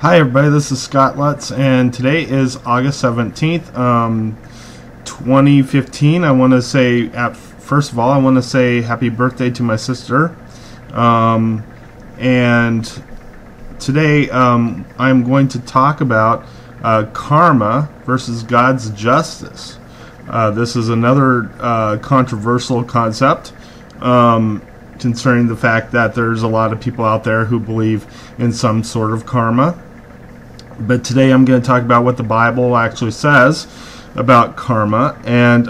Hi everybody, this is Scott Lutz, and today is August 17th, 2015. I want to say, first of all, I want to say happy birthday to my sister. And today I'm going to talk about karma versus God's justice. This is another controversial concept concerning the fact that there's a lot of people out there who believe in some sort of karma. But today I'm going to talk about what the Bible actually says about karma and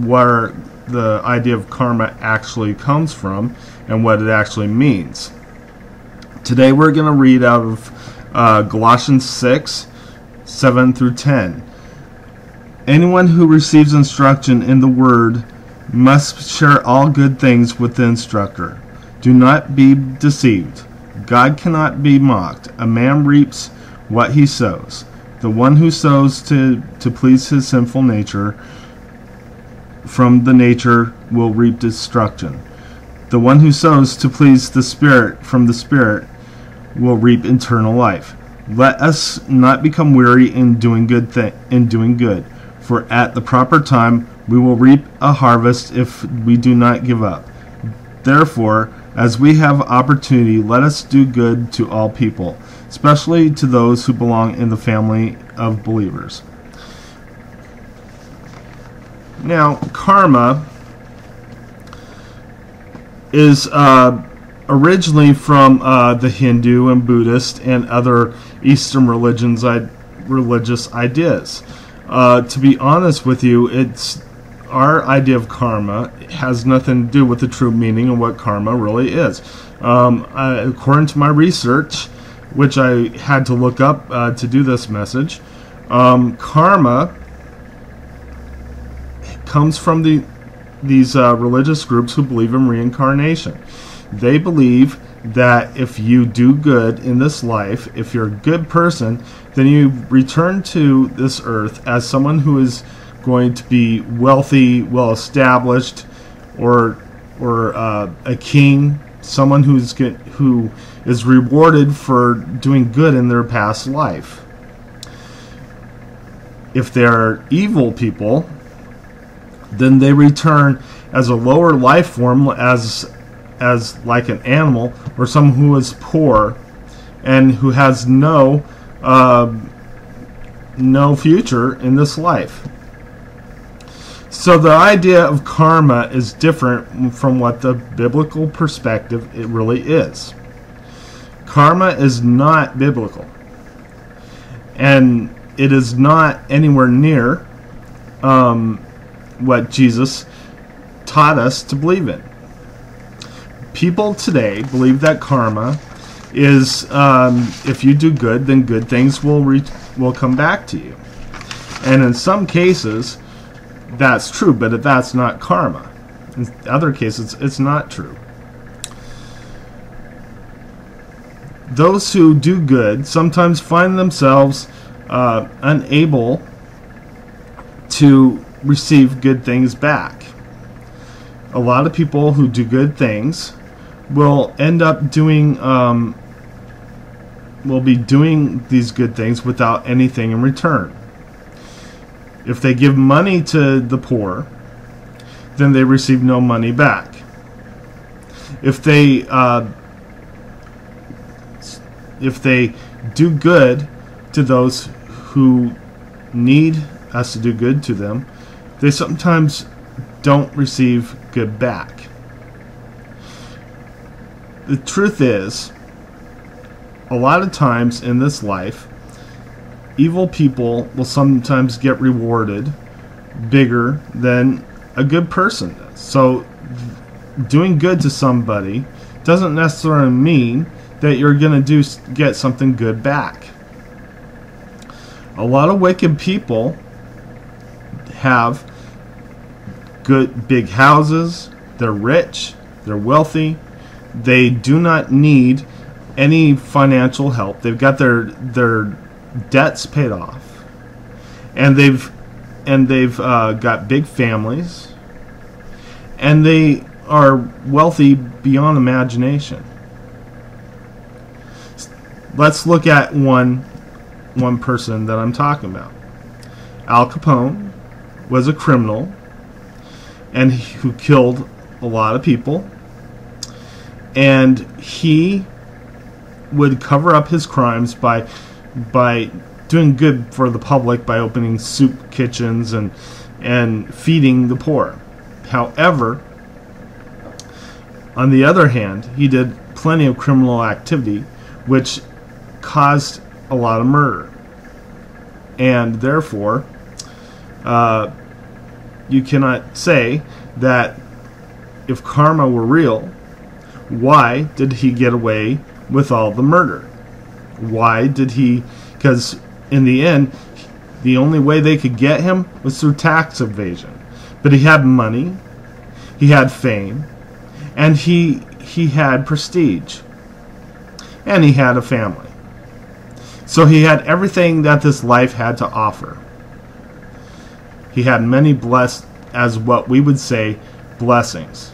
where the idea of karma actually comes from and what it actually means. Today we're going to read out of Galatians 6, 7 through 10. Anyone who receives instruction in the Word must share all good things with the instructor. Do not be deceived. God cannot be mocked. A man reaps what he sows. The one who sows to please his sinful nature from the nature will reap destruction. The one who sows to please the Spirit from the Spirit will reap eternal life. Let us not become weary in doing good, for at the proper time we will reap a harvest if we do not give up. Therefore, as we have opportunity, let us do good to all people, especially to those who belong in the family of believers. Now, karma is originally from the Hindu and Buddhist and other Eastern religious ideas. To be honest with you, our idea of karma has nothing to do with the true meaning of what karma really is. According to my research, which I had to look up to do this message, karma comes from these religious groups who believe in reincarnation. They believe that if you do good in this life, if you're a good person, then you return to this earth as someone who is going to be wealthy, well established, or a king, someone who is rewarded for doing good in their past life. If they're evil people, then they return as a lower life form, as like an animal, or someone who is poor and who has no future in this life. So the idea of karma is different from what the biblical perspective it really is. Karma is not biblical, and it is not anywhere near what Jesus taught us to believe in. People today believe that karma is if you do good, then good things will come back to you, and in some cases that's true, but that's not karma. In other cases, it's not true. Those who do good sometimes find themselves unable to receive good things back. A lot of people who do good things will end up doing will be doing these good things without anything in return. If they give money to the poor, then they receive no money back. If they do good to those who need us to do good to them, they sometimes don't receive good back. The truth is, a lot of times in this life, evil people will sometimes get rewarded bigger than a good person does. So doing good to somebody doesn't necessarily mean that you're going to get something good back. A lot of wicked people have good big houses, they're rich, they're wealthy, they do not need any financial help. They've got their debts paid off, and they've got big families, and they are wealthy beyond imagination. let's look at one person that I'm talking about. Al Capone was a criminal and who killed a lot of people, and he would cover up his crimes by doing good for the public by opening soup kitchens and feeding the poor. However, on the other hand, he did plenty of criminal activity which caused a lot of murder. And therefore, you cannot say that if karma were real, why did he get away with all the murder? Why did he? Because in the end, the only way they could get him was through tax evasion. But he had money, he had fame, and he had prestige, and he had a family. So he had everything that this life had to offer. He had many blessed, as what we would say, blessings.